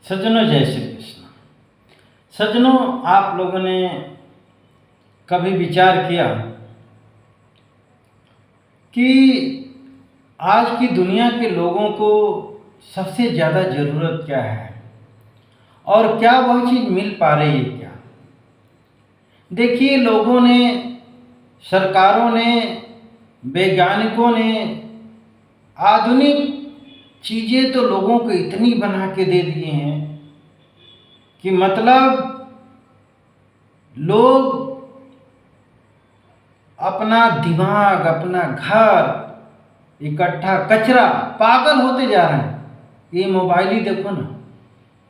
सज्जनों, जय श्री कृष्ण। सज्जनों, आप लोगों ने कभी विचार किया कि आज की दुनिया के लोगों को सबसे ज़्यादा ज़रूरत क्या है और क्या वह चीज़ मिल पा रही है क्या? देखिए, लोगों ने, सरकारों ने, वैज्ञानिकों ने आधुनिक चीज़ें तो लोगों को इतनी बना के दे दिए हैं कि मतलब लोग अपना दिमाग, अपना घर इकट्ठा कचरा, पागल होते जा रहे हैं। ये मोबाइल ही देखो ना,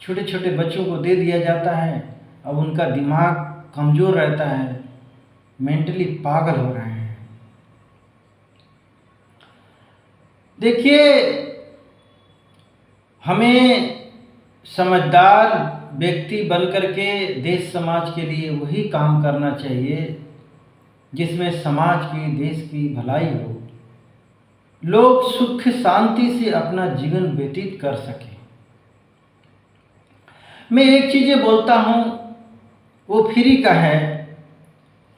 छोटे छोटे बच्चों को दे दिया जाता है। अब उनका दिमाग कमज़ोर रहता है, मेंटली पागल हो रहे हैं। देखिए, हमें समझदार व्यक्ति बनकर के देश समाज के लिए वही काम करना चाहिए जिसमें समाज की, देश की भलाई हो, लोग सुख शांति से अपना जीवन व्यतीत कर सकें। मैं एक चीज़ बोलता हूँ, वो फ्री का है,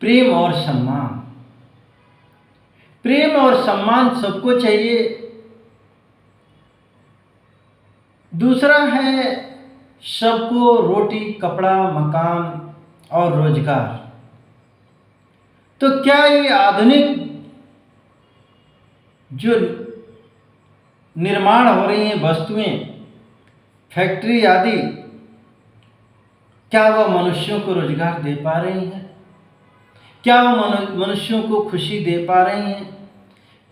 प्रेम और सम्मान। प्रेम और सम्मान सबको चाहिए। दूसरा है सबको रोटी, कपड़ा, मकान और रोजगार। तो क्या ये आधुनिक जो निर्माण हो रही हैं वस्तुएं, फैक्ट्री आदि, क्या वह मनुष्यों को रोजगार दे पा रही हैं? क्या वह मनुष्यों को खुशी दे पा रही हैं?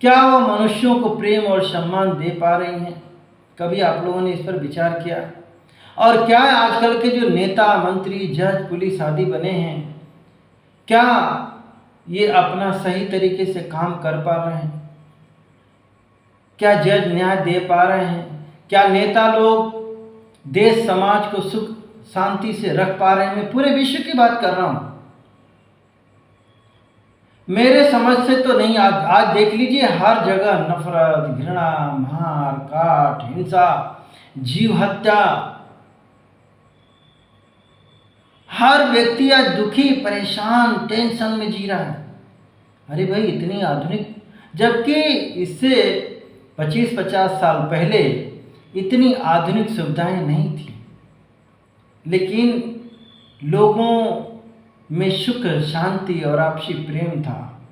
क्या वह मनुष्यों को प्रेम और सम्मान दे पा रही हैं? कभी आप लोगों ने इस पर विचार किया? और क्या आजकल के जो नेता, मंत्री, जज, पुलिस आदि बने हैं, क्या ये अपना सही तरीके से काम कर पा रहे हैं? क्या जज न्याय दे पा रहे हैं? क्या नेता लोग देश समाज को सुख शांति से रख पा रहे हैं? मैं पूरे विश्व की बात कर रहा हूँ, मेरे समझ से तो नहीं। आज देख लीजिए, हर जगह नफरत, घृणा, मार काट, हिंसा, जीव हत्या। हर व्यक्ति आज दुखी, परेशान, टेंशन में जी रहा है। अरे भाई, इतनी आधुनिक, जबकि इससे 25-50 साल पहले इतनी आधुनिक सुविधाएं नहीं थी, लेकिन लोगों में सुख, शांति और आपसी प्रेम था।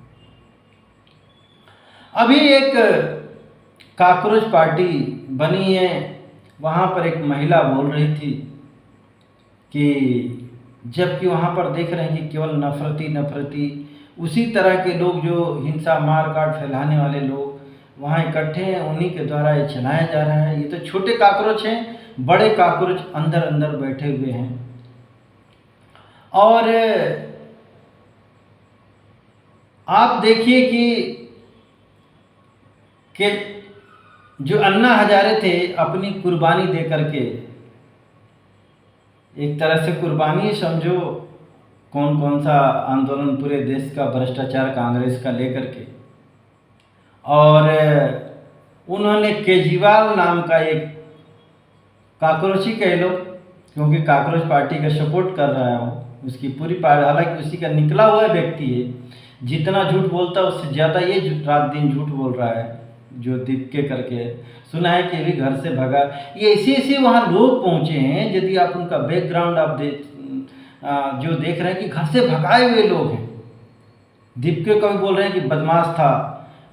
अभी एक कॉकरोच पार्टी बनी है, वहाँ पर एक महिला बोल रही थी कि जबकि वहाँ पर देख रहे हैं कि केवल नफरती उसी तरह के लोग, जो हिंसा, मार काट फैलाने वाले लोग वहाँ इकट्ठे हैं, उन्हीं के द्वारा ये चलाया जा रहा है। ये तो छोटे कॉकरोच हैं, बड़े कॉकरोच अंदर अंदर बैठे हुए हैं। और आप देखिए कि जो अन्ना हजारे थे, अपनी कुर्बानी दे करके, एक तरह से कुर्बानी समझो, कौन कौन सा आंदोलन पूरे देश का, भ्रष्टाचार कांग्रेस का लेकर के, और उन्होंने केजरीवाल नाम का एक कॉकरोच ही कह लो, क्योंकि कॉकरोच पार्टी का सपोर्ट कर रहा है वो, उसकी पूरी पार्टी, हालांकि उसी का निकला हुआ व्यक्ति है। जितना झूठ बोलता है उससे ज़्यादा ये रात दिन झूठ बोल रहा है, जो दीपके करके सुना है कि अभी घर से भगा। ये ऐसे वहाँ लोग पहुँचे हैं, यदि आप उनका बैकग्राउंड आप जो देख रहे हैं कि घर से भगाए हुए लोग हैं। दीपके का भी बोल रहे हैं कि बदमाश था,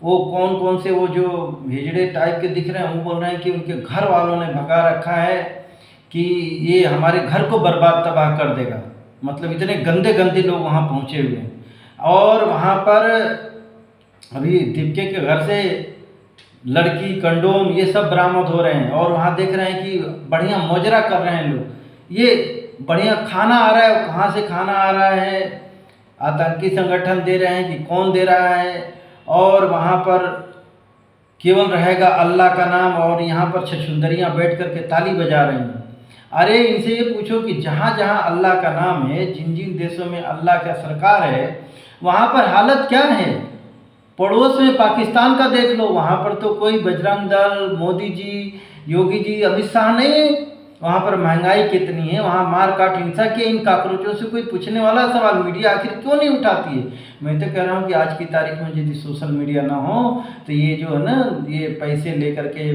वो कौन कौन से वो जो हिजड़े टाइप के दिख रहे हैं, वो बोल रहे हैं कि उनके घर वालों ने भगा रखा है कि ये हमारे घर को बर्बाद तबाह कर देगा। मतलब इतने गंदे गंदे लोग वहाँ पहुँचे हुए हैं। और वहाँ पर अभी दीपके के घर से लड़की, कंडोम, ये सब बरामद हो रहे हैं। और वहाँ देख रहे हैं कि बढ़िया मोजरा कर रहे हैं लोग, ये बढ़िया खाना आ रहा है। कहाँ से खाना आ रहा है? आतंकी संगठन दे रहे हैं कि कौन दे रहा है? और वहाँ पर केवल रहेगा अल्लाह का नाम, और यहाँ पर छछुंदरियाँ बैठ कर के ताली बजा रही हैं। अरे इनसे ये पूछो कि जहाँ जहाँ अल्लाह का नाम है, जिन जिन देशों में अल्लाह का सरकार है, वहाँ पर हालत क्या है? पड़ोस में पाकिस्तान का देख लो, वहाँ पर तो कोई बजरंग दल, मोदी जी, योगी जी, अमित शाह नहीं, वहाँ पर महंगाई कितनी है, वहाँ मार काट हिंसा की, इन कॉकरोचों से कोई पूछने वाला सवाल मीडिया आखिर क्यों नहीं उठाती है? मैं तो कह रहा हूँ कि आज की तारीख में यदि सोशल मीडिया ना हो तो ये जो है ना, ये पैसे लेकर के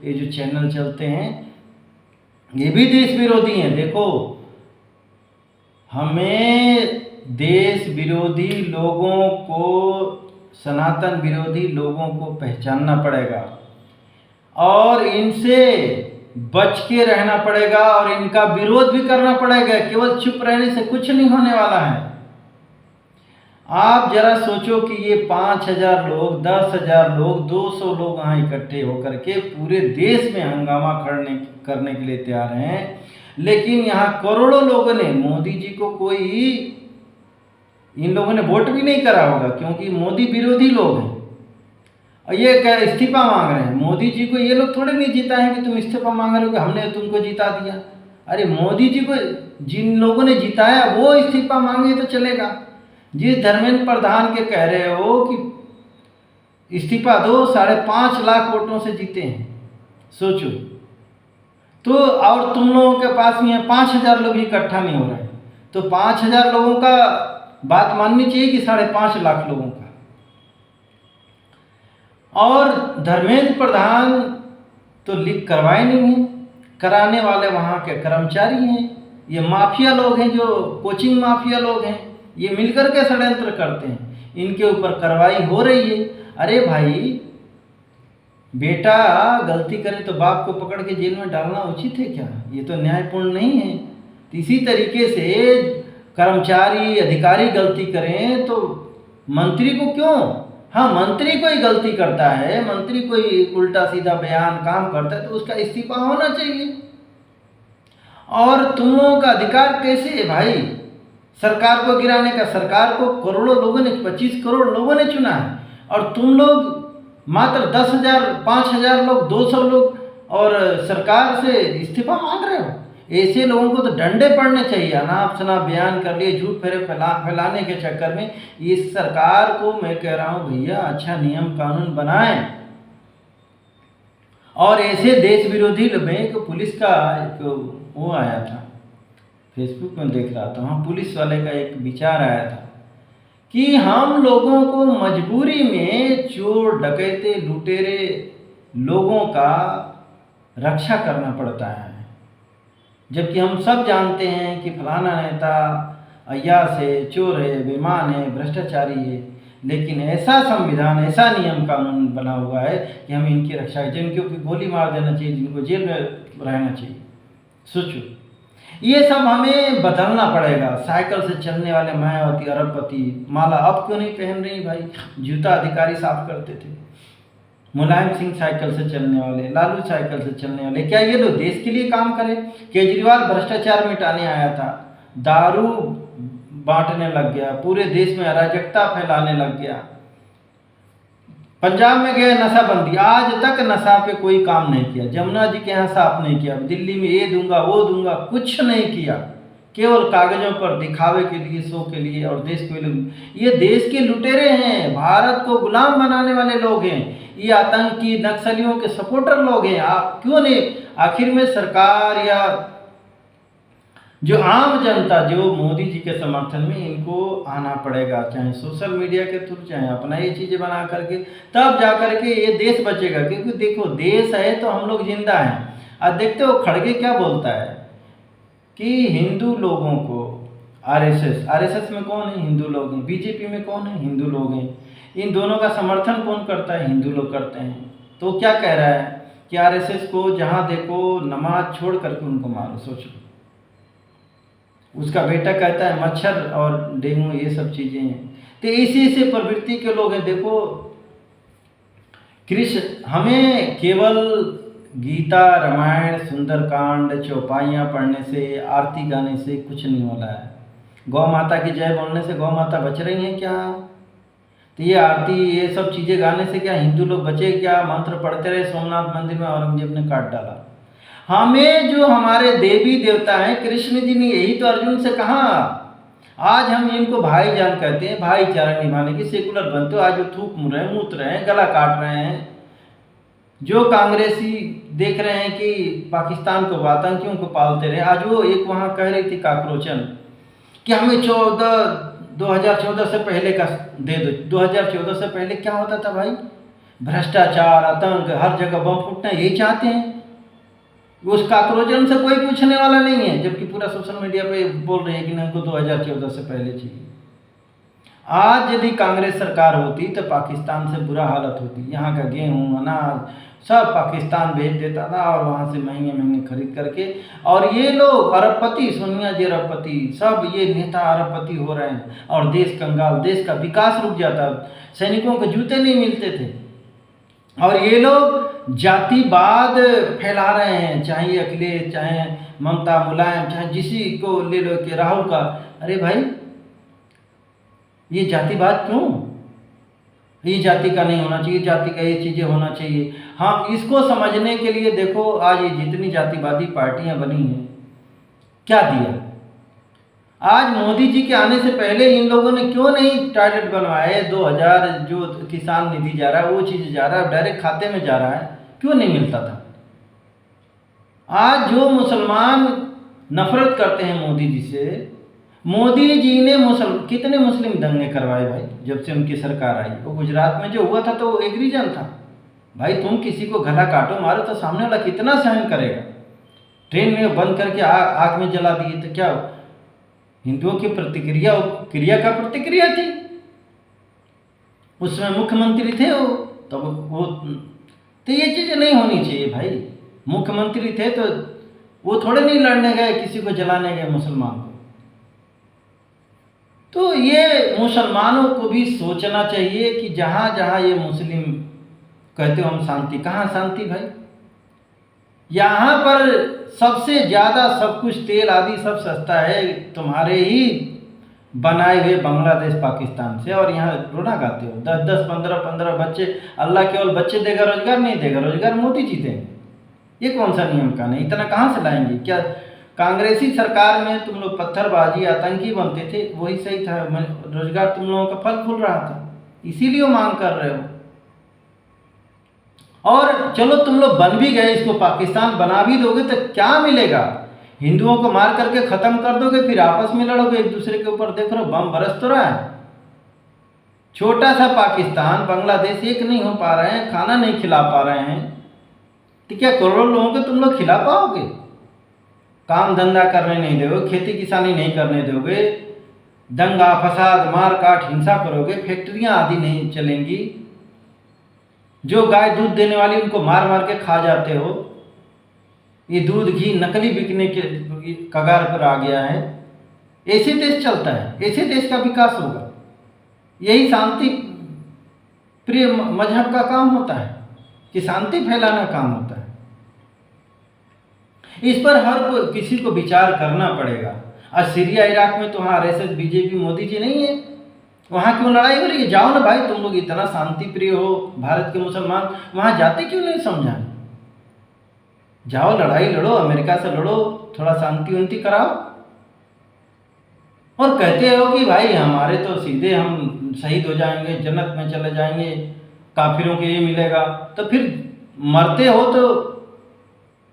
ये जो चैनल चलते हैं ये भी देश विरोधी हैं। देखो, हमें देश विरोधी लोगों को, सनातन विरोधी लोगों को पहचानना पड़ेगा और इनसे बच के रहना पड़ेगा और इनका विरोध भी करना पड़ेगा। केवल चुप रहने से कुछ नहीं होने वाला है। आप जरा सोचो कि ये 5,000 लोग, 10,000 लोग, 200 लोग यहाँ इकट्ठे होकर के पूरे देश में हंगामा करने के लिए तैयार हैं, लेकिन यहाँ करोड़ों लोगों ने मोदी जी को, कोई इन लोगों ने वोट भी नहीं करा होगा क्योंकि मोदी विरोधी लोग हैं और ये क्या इस्तीफा मांग रहे हैं। मोदी जी को ये लोग थोड़े नहीं जीता है कि तुम इस्तीफा मांग रहे हो कि हमने तुमको जिता दिया। अरे मोदी जी को जिन लोगों ने जिताया वो इस्तीफा मांगे तो चलेगा। जिस धर्मेंद्र प्रधान के कह रहे हो कि इस्तीफा दो, 5.5 लाख वोटों से जीते हैं, सोचो तो। और तुम लोगों के पास में 5,000 लोग इकट्ठा नहीं हो रहे, तो 5,000 लोगों का बात माननी चाहिए कि 5.5 लाख लोगों का। और धर्मेंद्र प्रधान तो लीक करवाए नहीं हैं, कराने वाले वहाँ के कर्मचारी हैं। ये माफिया लोग हैं, जो कोचिंग माफिया लोग हैं, ये मिलकर के षड्यंत्र करते हैं। इनके ऊपर कार्रवाई हो रही है। अरे भाई, बेटा गलती करे तो बाप को पकड़ के जेल में डालना उचित है क्या? ये तो न्यायपूर्ण नहीं है। तो इसी तरीके से कर्मचारी, अधिकारी गलती करें तो मंत्री को क्यों? हाँ, मंत्री कोई गलती करता है, मंत्री कोई उल्टा सीधा बयान काम करता है तो उसका इस्तीफा होना चाहिए। और तुम लोगों का अधिकार कैसे है भाई सरकार को गिराने का? सरकार को करोड़ों लोगों ने, 25 करोड़ लोगों ने चुना है और तुम लोग मात्र 10,000, 5,000 लोग, 200 लोग और सरकार से इस्तीफा मांग रहे हो। ऐसे लोगों को तो डंडे पड़ने चाहिए। अनाप शनाप बयान कर लिए, झूठ फैलाने के चक्कर में। इस सरकार को मैं कह रहा हूँ भैया, अच्छा नियम कानून बनाएं। और ऐसे देश विरोधी में एक पुलिस का एक वो आया था, फेसबुक में देख रहा था, वहाँ पुलिस वाले का एक विचार आया था कि हम लोगों को मजबूरी में चोर, डकैते, लुटेरे लोगों का रक्षा करना पड़ता है, जबकि हम सब जानते हैं कि फलाना नेता अय्याश है, चोर है, बेईमान है, भ्रष्टाचारी है, लेकिन ऐसा संविधान, ऐसा नियम कानून बना हुआ है कि हम इनकी रक्षा करें। जिनको गोली मार देना चाहिए, जिनको जेल में रहना चाहिए। सोचो, ये सब हमें बदलना पड़ेगा। साइकिल से चलने वाले मायावती, अरबपति माला अब क्यों नहीं पहन रही भाई? जूता अधिकारी साफ करते थे। मुलायम सिंह साइकिल से चलने वाले, लालू साइकिल से चलने वाले, क्या ये लोग देश के लिए काम करें? केजरीवाल भ्रष्टाचार मिटाने आया था, दारू बांटने लग गया, पूरे देश में अराजकता फैलाने लग गया। पंजाब में गए, नशाबंदी, आज तक नशा पे कोई काम नहीं किया। जमुना जी के यहाँ साफ नहीं किया। दिल्ली में ये दूंगा वो दूंगा, कुछ नहीं किया, केवल कागजों पर दिखावे के लिए, शो के लिए। और देश को, ये देश के लुटेरे हैं, भारत को गुलाम बनाने वाले लोग हैं, ये आतंकी नक्सलियों के सपोर्टर लोग हैं। आप क्यों नहीं? आखिर में सरकार या जो आम जनता, जो मोदी जी के समर्थन में, इनको आना पड़ेगा, चाहे सोशल मीडिया के थ्रू, चाहे अपना ये चीज़ें बना करके, तब जा करके ये देश बचेगा। क्योंकि देखो, देश है तो हम लोग जिंदा हैं। अब देखते हो खड़गे क्या बोलता है कि हिंदू लोगों को, आरएसएस में कौन है? हिंदू लोग हैं। बीजेपी में कौन है? हिंदू लोग हैं। इन दोनों का समर्थन कौन करता है? हिंदू लोग करते हैं। तो क्या कह रहा है कि आरएसएस को जहाँ देखो नमाज छोड़ करके उनको मारो। सोचो, उसका बेटा कहता है मच्छर और डेंगू ये सब चीज़ें हैं। तो इसी प्रवृत्ति के लोग हैं। देखो कृष्ण, हमें केवल गीता, रामायण, सुंदरकांड, चौपाइयाँ पढ़ने से, आरती गाने से कुछ नहीं हो रहा है। गौ माता की जय बोलने से गौ माता बच रही हैं क्या? तो ये आरती, ये सब चीज़ें गाने से क्या हिंदू लोग बचे क्या? मंत्र पढ़ते रहे सोमनाथ मंदिर में, औरंगजेब ने काट डाला। हमें जो हमारे देवी देवता हैं, कृष्ण जी ने यही तो अर्जुन से कहा। आज हम इनको भाईजान कहते हैं, भाईचारा निभाने की सेकुलर बनते हो। आज वो थूक रहे हैं, मूत रहे हैं, गला काट रहे हैं। जो कांग्रेसी देख रहे हैं कि पाकिस्तान को आतंकियों को पालते रहे। आज वो एक वहाँ कह रही थी काकरोचन कि हमें 2014 से पहले का दे दो। 2014 से पहले क्या होता था भाई? भ्रष्टाचार, आतंक, हर जगह बम फूटना, यही चाहते हैं। उस काकरोचन से कोई पूछने वाला नहीं है, जबकि पूरा सोशल मीडिया पे बोल रहे हैं कि हमको 2014 से पहले चाहिए। आज यदि कांग्रेस सरकार होती तो पाकिस्तान से बुरा हालत होती। यहाँ का गेहूँ, अनाज सब पाकिस्तान भेज देता था और वहाँ से महंगे महंगे खरीद करके, और ये लोग अरबपति, सोनिया जी अरबपति, सब ये नेता अरबपति हो रहे हैं और देश कंगाल, देश का विकास रुक जाता। सैनिकों को जूते नहीं मिलते थे और ये लोग जातिवाद फैला रहे हैं, चाहे अखिलेश, चाहे ममता, मुलायम, चाहे जिसी को ले लो कि राहुल का। अरे भाई, ये जातिवाद क्यों? ये जाति का नहीं होना चाहिए, जाति का ये चीज़ें होना चाहिए। हाँ, इसको समझने के लिए देखो आज ये जितनी जातिवादी पार्टियां बनी हैं, क्या दिया? आज मोदी जी के आने से पहले इन लोगों ने क्यों नहीं टॉयलेट बनवाए? 2000 जो किसान निधि जा रहा है वो चीज़ जा रहा है, डायरेक्ट खाते में जा रहा है, क्यों नहीं मिलता था? आज जो मुसलमान नफरत करते हैं मोदी जी से, मोदी जी ने कितने मुस्लिम दंगे करवाए भाई जब से उनकी सरकार आई। वो गुजरात में जो हुआ था तो वो एक रीजन था भाई। तुम किसी को गला काटो मारो तो सामने वाला कितना सहन करेगा? ट्रेन में बंद करके आग में जला दिए तो क्या हिंदुओं की क्रिया का प्रतिक्रिया थी? उसमें मुख्यमंत्री थे वो, तो ये चीज़ें नहीं होनी चाहिए भाई। मुख्यमंत्री थे तो वो थोड़े नहीं लड़ने गए, किसी को जलाने गए मुसलमान को। तो ये मुसलमानों को भी सोचना चाहिए कि जहाँ जहाँ ये मुस्लिम कहते हो हम शांति, कहाँ शांति भाई? यहाँ पर सबसे ज़्यादा सब कुछ तेल आदि सब सस्ता है तुम्हारे ही बनाए हुए बांग्लादेश, पाकिस्तान से, और यहाँ रोना गाते हो। 10-10, 15-15 बच्चे। अल्लाह केवल बच्चे देगा, रोजगार नहीं देगा। रोजगार मोदी जी देंगे। ये कौन सा नियम कानून? इतना कहाँ से लाएंगे? क्या कांग्रेसी सरकार में तुम लोग पत्थरबाजी, आतंकी बनते थे, वही सही था? रोजगार तुम लोगों का फल फूल रहा था, इसीलिए मांग कर रहे हो। और चलो तुम लोग बन भी गए, इसको पाकिस्तान बना भी दोगे तो क्या मिलेगा? हिंदुओं को मार करके खत्म कर दोगे, फिर आपस में लड़ोगे एक दूसरे के ऊपर। देख रहे हो बम बरस तो रहा है। छोटा सा पाकिस्तान, बांग्लादेश एक नहीं हो पा रहे हैं, खाना नहीं खिला पा रहे हैं, तो क्या करोड़ों लोगों को तुम लोग खिला पाओगे? काम धंधा करने नहीं दोगे, खेती किसानी नहीं करने दोगे, दंगा फसाद, मार काट, हिंसा करोगे, फैक्ट्रियां आदि नहीं चलेंगी। जो गाय दूध देने वाली उनको मार मार के खा जाते हो। ये दूध घी नकली बिकने के कगार पर आ गया है। ऐसे देश चलता है, ऐसे देश का विकास होगा। यही शांति प्रिय मजहब का काम होता है कि शांति फैलाना काम होता है। इस पर हर किसी को विचार करना पड़ेगा। आज सीरिया इराक में तो वहाँ आरएसएस, बीजेपी, मोदी जी नहीं है, वहाँ क्यों लड़ाई हो रही है? जाओ ना भाई, तुम लोग इतना शांति प्रिय हो, भारत के मुसलमान, वहाँ जाते क्यों नहीं? समझा, जाओ लड़ाई लड़ो, अमेरिका से लड़ो, थोड़ा शांति उन्ति कराओ। और कहते हो कि भाई हमारे तो सीधे हम शहीद हो जाएंगे, जन्नत में चले जाएंगे, काफिरों को ये मिलेगा। तो फिर मरते हो तो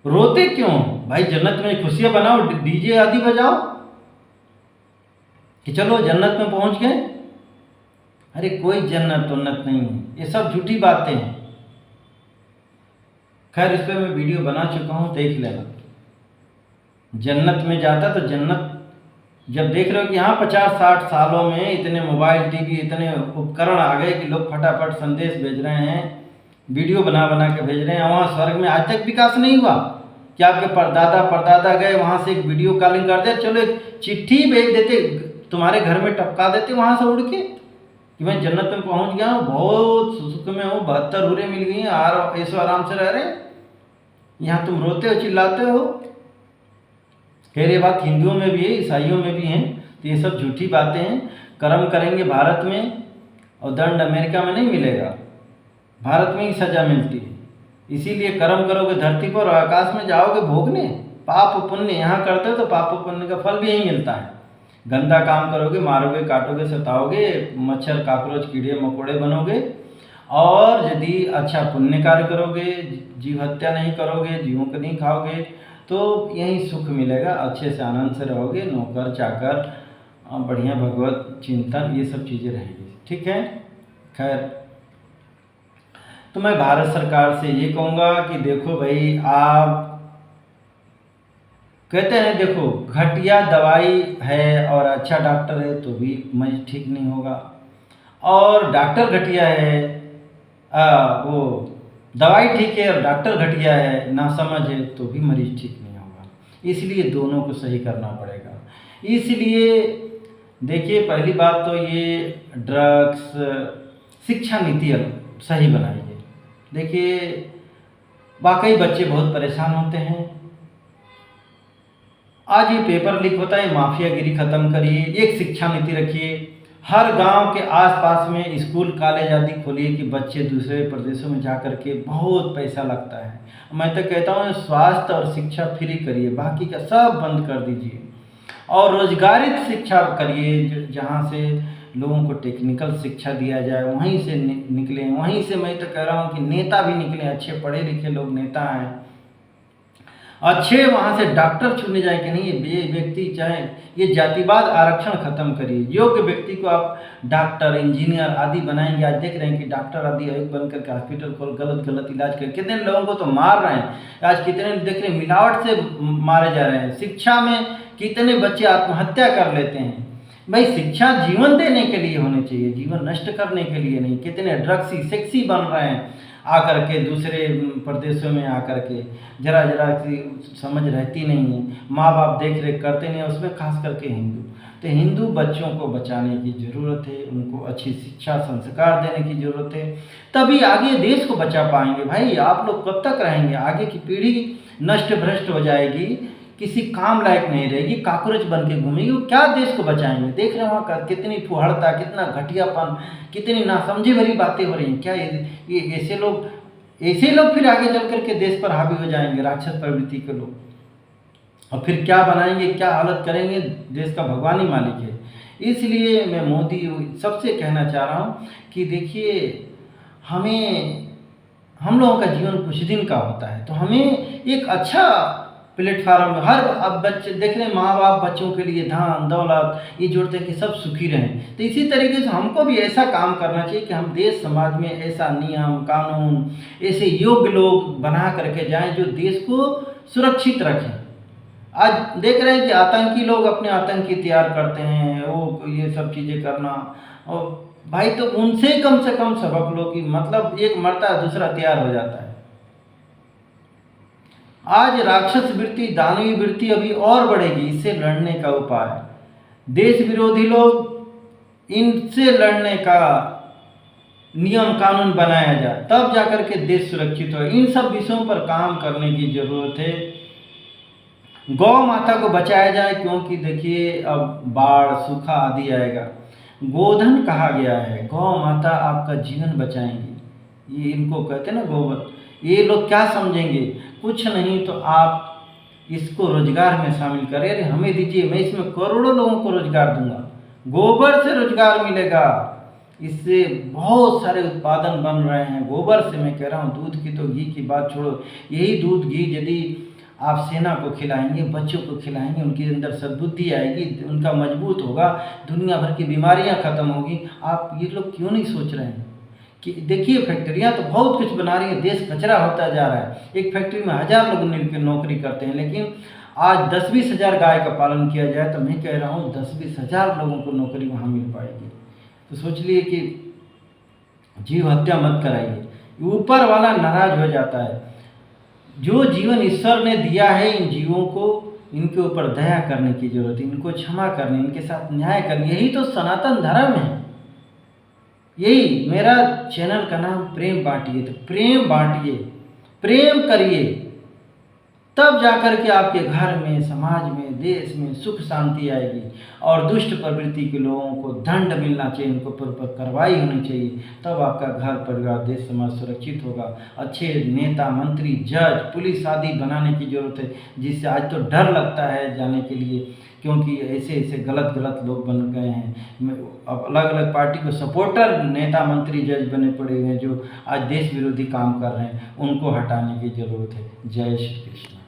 रोते क्यों भाई? जन्नत में खुशियां बनाओ, डीजे आदि बजाओ कि चलो जन्नत में पहुंच गए। अरे कोई जन्नत उन्नत नहीं है, ये सब झूठी बातें हैं। खैर, इस पर मैं वीडियो बना चुका हूँ, देख लेना। जन्नत में जाता तो जन्नत जब देख रहे हो कि यहाँ 50-60 सालों में इतने मोबाइल, टीवी, इतने उपकरण आ गए कि लोग फटाफट संदेश भेज रहे हैं, वीडियो बना बना के भेज रहे हैं। वहाँ स्वर्ग में आज तक विकास नहीं हुआ कि आपके परदादा गए वहाँ से एक वीडियो कॉलिंग कर दे, चलो एक चिट्ठी भेज देते, तुम्हारे घर में टपका देते वहाँ से उड़ के कि मैं जन्नत में पहुँच गया हूँ, बहुत सुख में हूँ, 72 हूरें मिल गई हैं, ऐसो आराम से रह रहे हैं। यहाँ तुम रोते हो, चिल्लाते हो। खैर, ये बात हिंदुओं में भी है, ईसाइयों में भी है। तो ये सब झूठी बातें हैं। कर्म करेंगे भारत में और दंड अमेरिका में नहीं मिलेगा, भारत में ही सजा मिलती है। इसीलिए कर्म करोगे धरती पर और आकाश में जाओगे भोगने। पाप पुण्य यहाँ करते हो तो पाप पुण्य का फल भी यही मिलता है। गंदा काम करोगे, मारोगे, काटोगे, सताओगे, मच्छर, काकरोच, कीड़े मकोड़े बनोगे और यदि अच्छा पुण्य कार्य करोगे, जीव हत्या नहीं करोगे, जीवों को नहीं खाओगे, तो यही सुख मिलेगा, अच्छे से आनंद से रहोगे, नौकर चाकर, बढ़िया भगवत चिंतन, ये सब चीज़ें रहेगी। ठीक है। खैर, तो मैं भारत सरकार से ये कहूँगा कि देखो भाई, आप कहते हैं देखो घटिया दवाई है और अच्छा डॉक्टर है तो भी मरीज ठीक नहीं होगा, और डॉक्टर घटिया है, वो दवाई ठीक है और डॉक्टर घटिया है, नासमझ है, तो भी मरीज ठीक नहीं होगा। इसलिए दोनों को सही करना पड़ेगा। इसलिए देखिए, पहली बात तो ये ड्रग्स शिक्षा नीति सही बनाइए। देखिए, वाकई बच्चे बहुत परेशान होते हैं। आज ये पेपर लीक होता है, माफियागिरी खत्म करिए, एक शिक्षा नीति रखिए, हर गांव के आसपास में स्कूल कॉलेज आदि खोलिए कि बच्चे दूसरे प्रदेशों में जा कर के, बहुत पैसा लगता है। मैं तो कहता हूँ स्वास्थ्य और शिक्षा फ्री करिए, बाकी का सब बंद कर दीजिए, और रोजगारित शिक्षा करिए, जहाँ से लोगों को टेक्निकल शिक्षा दिया जाए, वहीं से निकलें। वहीं से मैं तो कह रहा हूँ कि नेता भी निकलें, अच्छे पढ़े लिखे लोग नेता हैं, अच्छे वहाँ से डॉक्टर चुने जाए कि नहीं ये व्यक्ति, चाहे ये जातिवाद आरक्षण खत्म करिए, योग्य व्यक्ति को आप डॉक्टर इंजीनियर आदि बनाएंगे। आज देख रहे हैं कि डॉक्टर आदि एक बन करके हॉस्पिटल खोल गलत इलाज कर कितने लोगों को तो मार रहे हैं। आज कितने देख रहे हैं मिलावट से मारे जा रहे हैं। शिक्षा में कितने बच्चे आत्महत्या कर लेते हैं। भाई शिक्षा जीवन देने के लिए होनी चाहिए, जीवन नष्ट करने के लिए नहीं। कितने ड्रग्सी सेक्सी बन रहे हैं आकर के, दूसरे प्रदेशों में आकर के, जरा की समझ रहती नहीं है, माँ बाप देख रेख करते नहीं, उसमें खास करके हिंदू। तो हिंदू बच्चों को बचाने की ज़रूरत है, उनको अच्छी शिक्षा संस्कार देने की ज़रूरत है, तभी आगे देश को बचा पाएंगे। भाई आप लोग कब तक रहेंगे? आगे की पीढ़ी नष्ट भ्रष्ट हो जाएगी, किसी काम लायक नहीं रहेगी, काकरोच बन के घूमेगी, वो क्या देश को बचाएंगे? देख रहे हो वहाँ का कितनी फुहड़ता, कितना घटियापन, कितनी नासमझी भरी बातें हो रही हैं। क्या ये ऐसे लोग फिर आगे चल करके देश पर हावी हो जाएंगे, राक्षस प्रवृत्ति के लोग, और फिर क्या बनाएंगे, क्या हालत करेंगे, देश का भगवान ही मालिक है। इसलिए मैं मोदी सबसे कहना चाह रहा हूँ कि देखिए, हम लोगों का जीवन कुछ दिन का होता है, तो हमें एक अच्छा प्लेटफार्म, हर अब बच्चे देख रहे हैं, माँ बाप बच्चों के लिए धन दौलत ये जोड़ते हैं कि सब सुखी रहें। तो इसी तरीके से हमको भी ऐसा काम करना चाहिए कि हम देश समाज में ऐसा नियम कानून, ऐसे योग्य लोग बना करके जाएं जो देश को सुरक्षित रखें। आज देख रहे हैं कि आतंकी लोग अपने आतंकी तैयार करते हैं, वो ये सब चीज़ें करना, और भाई तो उनसे कम से कम सबक लो कि मतलब एक मरता है दूसरा तैयार हो जाता है। आज राक्षस वृत्ति दानवी वृत्ति अभी और बढ़ेगी। इससे लड़ने का उपाय, देश विरोधी लोग, इनसे लड़ने का नियम कानून बनाया जाए, तब जाकर के देश सुरक्षित हो। इन सब विषयों पर काम करने की जरूरत है। गौ माता को बचाया जाए, क्योंकि देखिए अब बाढ़ सूखा आदि आएगा। गोधन कहा गया है, गौ माता आपका जीवन बचाएंगी। ये इनको कहते हैं ना गोबर। ये लोग क्या समझेंगे? कुछ नहीं तो आप इसको रोजगार में शामिल करें। अरे हमें दीजिए, मैं इसमें करोड़ों लोगं को रोजगार दूंगा। गोबर से रोजगार मिलेगा, इससे बहुत सारे उत्पादन बन रहे हैं गोबर से। मैं कह रहा हूँ दूध की तो घी की बात छोड़ो, यही दूध घी यदि आप सेना को खिलाएंगे, बच्चों को खिलाएंगे, उनके अंदर सद्बुद्धि आएगी, उनका मजबूत होगा, दुनिया भर की बीमारियां खत्म होगी। आप ये लोग क्यों नहीं सोच रहे हैं कि देखिए फैक्ट्रियां तो बहुत कुछ बना रही है, देश कचरा होता जा रहा है। एक फैक्ट्री में 1000 लोग मिलकर नौकरी करते हैं, लेकिन आज 10-20 हज़ार गाय का पालन किया जाए तो मैं कह रहा हूँ 10-20 हज़ार लोगों को नौकरी वहाँ मिल पाएगी। तो सोच लिए कि जीव हत्या मत कराइए, ऊपर वाला नाराज हो जाता है। जो जीवन ईश्वर ने दिया है, इन जीवों को, इनके ऊपर दया करने की जरूरत है, इनको क्षमा करने, इनके साथ न्याय करने, यही तो सनातन धर्म है। यही मेरा चैनल का नाम प्रेम बांटिए, तो प्रेम बांटिए, प्रेम करिए, तब जाकर के आपके घर में, समाज में, देश में सुख शांति आएगी और दुष्ट प्रवृत्ति के लोगों को दंड मिलना चाहिए, उनको पर कार्रवाई होनी चाहिए। तब आपका घर, परिवार, देश, समाज सुरक्षित होगा। अच्छे नेता, मंत्री, जज, पुलिस आदि बनाने की ज़रूरत है, जिससे आज तो डर लगता है जाने के लिए, क्योंकि ऐसे ऐसे गलत लोग बन गए हैं। अब अलग अलग पार्टी को सपोर्टर नेता, मंत्री, जज बने पड़े हुए हैं जो आज देश विरोधी काम कर रहे हैं, उनको हटाने की ज़रूरत है। जय श्री कृष्ण।